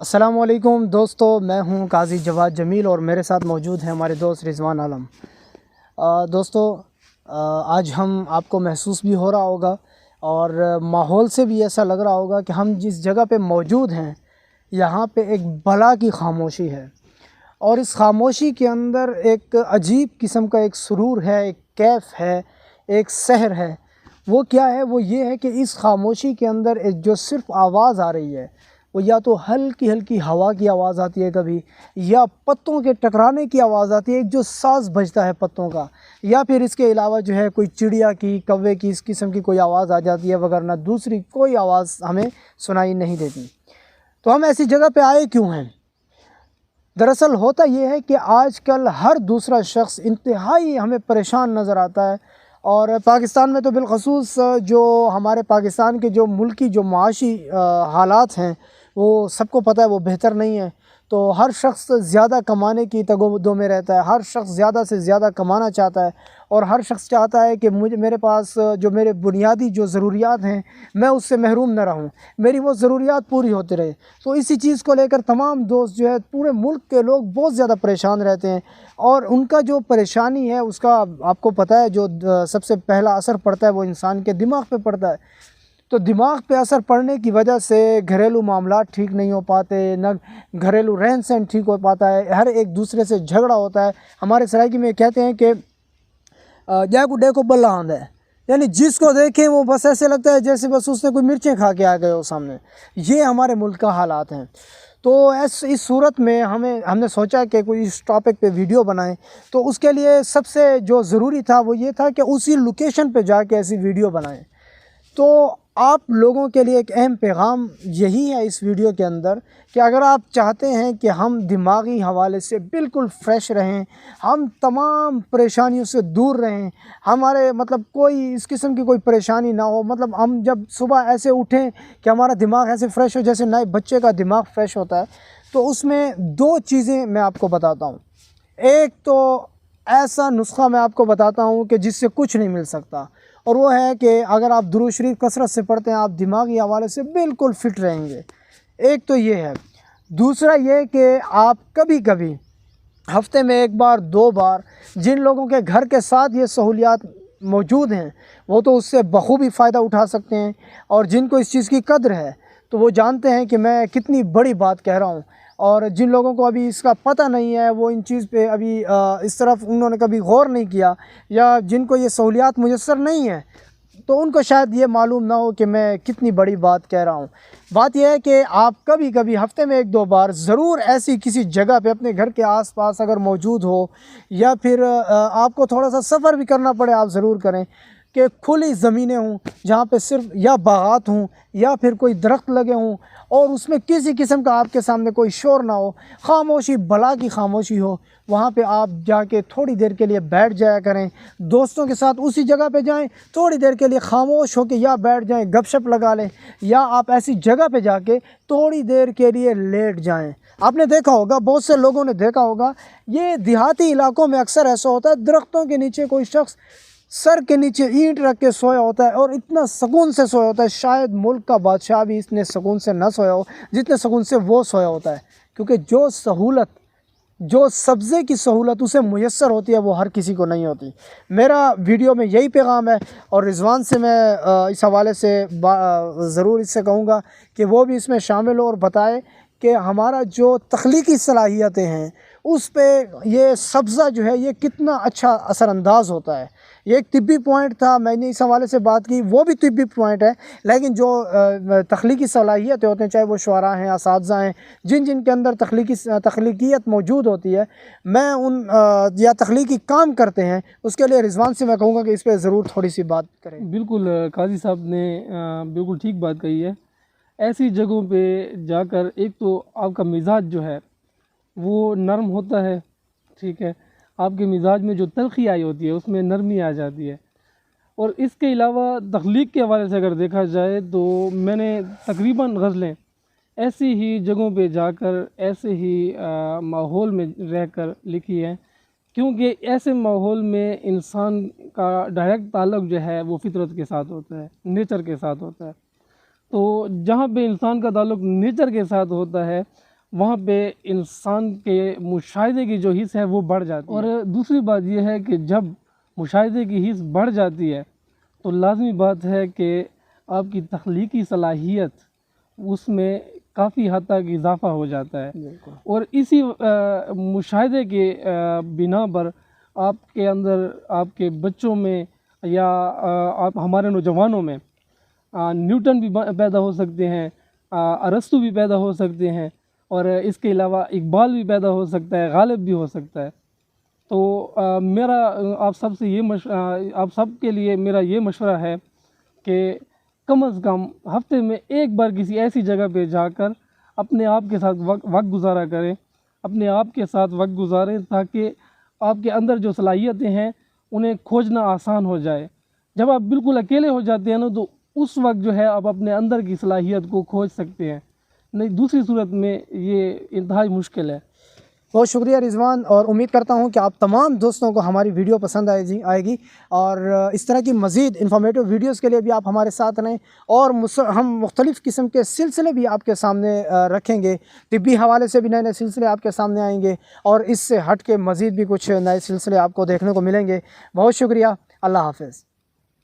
السلام علیکم دوستو، میں ہوں قاضی جواد جمیل اور میرے ساتھ موجود ہیں ہمارے دوست رضوان عالم۔ دوستو، آج ہم آپ کو محسوس بھی ہو رہا ہوگا اور ماحول سے بھی ایسا لگ رہا ہوگا کہ ہم جس جگہ پہ موجود ہیں یہاں پہ ایک بلا کی خاموشی ہے، اور اس خاموشی کے اندر ایک عجیب قسم کا ایک سرور ہے، ایک کیف ہے، ایک سحر ہے۔ وہ کیا ہے؟ وہ یہ ہے کہ اس خاموشی کے اندر ایک جو صرف آواز آ رہی ہے وہ یا تو ہلکی ہلکی ہوا کی آواز آتی ہے، کبھی یا پتوں کے ٹکرانے کی آواز آتی ہے، ایک جو ساز بجتا ہے پتوں کا، یا پھر اس کے علاوہ جو ہے کوئی چڑیا کی، کوے کی، اس قسم کی کوئی آواز آ جاتی ہے، وگرنہ دوسری کوئی آواز ہمیں سنائی نہیں دیتی۔ تو ہم ایسی جگہ پہ آئے کیوں ہیں؟ دراصل ہوتا یہ ہے کہ آج کل ہر دوسرا شخص انتہائی ہمیں پریشان نظر آتا ہے، اور پاکستان میں تو بالخصوص جو ہمارے پاکستان کے جو ملکی جو معاشی حالات ہیں وہ سب کو پتہ ہے، وہ بہتر نہیں ہے۔ تو ہر شخص زیادہ کمانے کی تگ و دو میں رہتا ہے، ہر شخص زیادہ سے زیادہ کمانا چاہتا ہے، اور ہر شخص چاہتا ہے کہ میرے پاس جو میرے بنیادی جو ضروریات ہیں میں اس سے محروم نہ رہوں، میری وہ ضروریات پوری ہوتی رہے۔ تو اسی چیز کو لے کر تمام دوست جو ہے پورے ملک کے لوگ بہت زیادہ پریشان رہتے ہیں، اور ان کا جو پریشانی ہے اس کا آپ کو پتہ ہے جو سب سے پہلا اثر پڑتا ہے وہ انسان کے دماغ پہ پڑتا ہے۔ تو دماغ پہ اثر پڑنے کی وجہ سے گھریلو معاملات ٹھیک نہیں ہو پاتے، نہ گھریلو رہن سہن ٹھیک ہو پاتا ہے، ہر ایک دوسرے سے جھگڑا ہوتا ہے۔ ہمارے سرائکی میں کہتے ہیں کہ جائے کو ڈے کو بلا آند ہے، یعنی جس کو دیکھیں وہ بس ایسے لگتا ہے جیسے بس اس نے کوئی مرچیں کھا کے آ گئے ہو سامنے۔ یہ ہمارے ملک کا حالات ہیں۔ تو اس صورت میں ہم نے سوچا کہ کوئی اس ٹاپک پہ ویڈیو بنائیں، تو اس کے لیے سب سے جو ضروری تھا وہ یہ تھا کہ اسی لوکیشن پہ جا کے ایسی ویڈیو بنائیں۔ تو آپ لوگوں کے لیے ایک اہم پیغام یہی ہے اس ویڈیو کے اندر کہ اگر آپ چاہتے ہیں کہ ہم دماغی حوالے سے بالکل فریش رہیں، ہم تمام پریشانیوں سے دور رہیں، ہمارے مطلب کوئی اس قسم کی کوئی پریشانی نہ ہو، مطلب ہم جب صبح ایسے اٹھیں کہ ہمارا دماغ ایسے فریش ہو جیسے نئے بچے کا دماغ فریش ہوتا ہے، تو اس میں دو چیزیں میں آپ کو بتاتا ہوں۔ ایک تو ایسا نسخہ میں آپ کو بتاتا ہوں کہ جس سے کچھ نہیں مل سکتا، اور وہ ہے کہ اگر آپ درود شریف کثرت سے پڑھتے ہیں آپ دماغی حوالے سے بالکل فٹ رہیں گے۔ ایک تو یہ ہے۔ دوسرا یہ کہ آپ کبھی کبھی ہفتے میں ایک بار دو بار جن لوگوں کے گھر کے ساتھ یہ سہولیات موجود ہیں وہ تو اس سے بخوبی فائدہ اٹھا سکتے ہیں، اور جن کو اس چیز کی قدر ہے تو وہ جانتے ہیں کہ میں کتنی بڑی بات کہہ رہا ہوں، اور جن لوگوں کو ابھی اس کا پتہ نہیں ہے وہ ان چیز پہ ابھی اس طرف انہوں نے کبھی غور نہیں کیا، یا جن کو یہ سہولیات میسر نہیں ہے تو ان کو شاید یہ معلوم نہ ہو کہ میں کتنی بڑی بات کہہ رہا ہوں۔ بات یہ ہے کہ آپ کبھی کبھی ہفتے میں ایک دو بار ضرور ایسی کسی جگہ پہ اپنے گھر کے آس پاس اگر موجود ہو، یا پھر آپ کو تھوڑا سا سفر بھی کرنا پڑے آپ ضرور کریں، کہ کھلی زمینیں ہوں جہاں پہ صرف یا باغات ہوں یا پھر کوئی درخت لگے ہوں، اور اس میں کسی قسم کا آپ کے سامنے کوئی شور نہ ہو، خاموشی بلا کی خاموشی ہو، وہاں پہ آپ جا کے تھوڑی دیر کے لیے بیٹھ جایا کریں، دوستوں کے ساتھ اسی جگہ پہ جائیں، تھوڑی دیر کے لیے خاموش ہو کے یا بیٹھ جائیں، گپ شپ لگا لیں، یا آپ ایسی جگہ پہ جا کے تھوڑی دیر کے لیے لیٹ جائیں۔ آپ نے دیکھا ہوگا، بہت سے لوگوں نے دیکھا ہوگا، یہ دیہاتی علاقوں میں اکثر ایسا ہوتا ہے، درختوں کے نیچے کوئی شخص سر کے نیچے اینٹ رکھ کے سویا ہوتا ہے، اور اتنا سکون سے سویا ہوتا ہے، شاید ملک کا بادشاہ بھی اتنے سکون سے نہ سویا ہو جتنے سکون سے وہ سویا ہوتا ہے، کیونکہ جو سبزے کی سہولت اسے میسر ہوتی ہے وہ ہر کسی کو نہیں ہوتی۔ میرا ویڈیو میں یہی پیغام ہے، اور رضوان سے میں اس حوالے سے ضرور اس سے کہوں گا کہ وہ بھی اس میں شامل ہو اور بتائے کہ ہمارا جو تخلیقی صلاحیتیں ہیں اس پہ یہ سبزہ جو ہے یہ کتنا اچھا اثر انداز ہوتا ہے۔ یہ ایک طبی پوائنٹ تھا، میں نے اس حوالے سے بات کی، وہ بھی طبی پوائنٹ ہے، لیکن جو تخلیقی صلاحیتیں ہوتے ہیں، چاہے وہ شعراء ہیں، اساتذہ ہیں، جن کے اندر تخلیقیت موجود ہوتی ہے، میں ان یا تخلیقی کام کرتے ہیں، اس کے لیے رضوان سے میں کہوں گا کہ اس پہ ضرور تھوڑی سی بات کریں۔ بالکل قاضی صاحب نے بالکل ٹھیک بات کہی ہے۔ ایسی جگہوں پہ جا کر ایک تو آپ کا مزاج جو ہے وہ نرم ہوتا ہے، ٹھیک ہے، آپ کے مزاج میں جو تلخی آئی ہوتی ہے اس میں نرمی آ جاتی ہے، اور اس کے علاوہ تخلیق کے حوالے سے اگر دیکھا جائے تو میں نے تقریباً غزلیں ایسی ہی جگہوں پہ جا کر ایسے ہی ماحول میں رہ کر لکھی ہیں، کیونکہ ایسے ماحول میں انسان کا ڈائریکٹ تعلق جو ہے وہ فطرت کے ساتھ ہوتا ہے، نیچر کے ساتھ ہوتا ہے۔ تو جہاں پہ انسان کا تعلق نیچر کے ساتھ ہوتا ہے وہاں پہ انسان کے مشاہدے کی جو حص ہے وہ بڑھ جاتی ہے. اور دوسری بات یہ ہے کہ جب مشاہدے کی حص بڑھ جاتی ہے تو لازمی بات ہے کہ آپ کی تخلیقی صلاحیت اس میں کافی حد تک اضافہ ہو جاتا ہے. بالکل. اور اسی مشاہدے کے بنا پر آپ کے اندر، آپ کے بچوں میں یا آپ ہمارے نوجوانوں میں نیوٹن بھی پیدا ہو سکتے ہیں، ارسطو بھی پیدا ہو سکتے ہیں، اور اس کے علاوہ اقبال بھی پیدا ہو سکتا ہے، غالب بھی ہو سکتا ہے. تو میرا آپ سب سے آپ سب کے لیے میرا یہ مشورہ ہے کہ کم از کم ہفتے میں ایک بار کسی ایسی جگہ پہ جا کر اپنے آپ کے ساتھ وقت گزارا کریں، اپنے آپ کے ساتھ وقت گزاریں، تاکہ آپ کے اندر جو صلاحیتیں ہیں انہیں کھوجنا آسان ہو جائے. جب آپ بالکل اکیلے ہو جاتے ہیں نا تو اس وقت جو ہے آپ اپنے اندر کی صلاحیت کو کھوج سکتے ہیں، نہیں دوسری صورت میں یہ انتہائی مشکل ہے. بہت شکریہ رضوان، اور امید کرتا ہوں کہ آپ تمام دوستوں کو ہماری ویڈیو پسند آئے گی، اور اس طرح کی مزید انفارمیٹو ویڈیوز کے لیے بھی آپ ہمارے ساتھ رہیں، اور ہم مختلف قسم کے سلسلے بھی آپ کے سامنے رکھیں گے. طبی حوالے سے بھی نئے نئے سلسلے آپ کے سامنے آئیں گے، اور اس سے ہٹ کے مزید بھی کچھ نئے سلسلے آپ کو دیکھنے کو ملیں گے. بہت شکریہ. اللہ حافظ.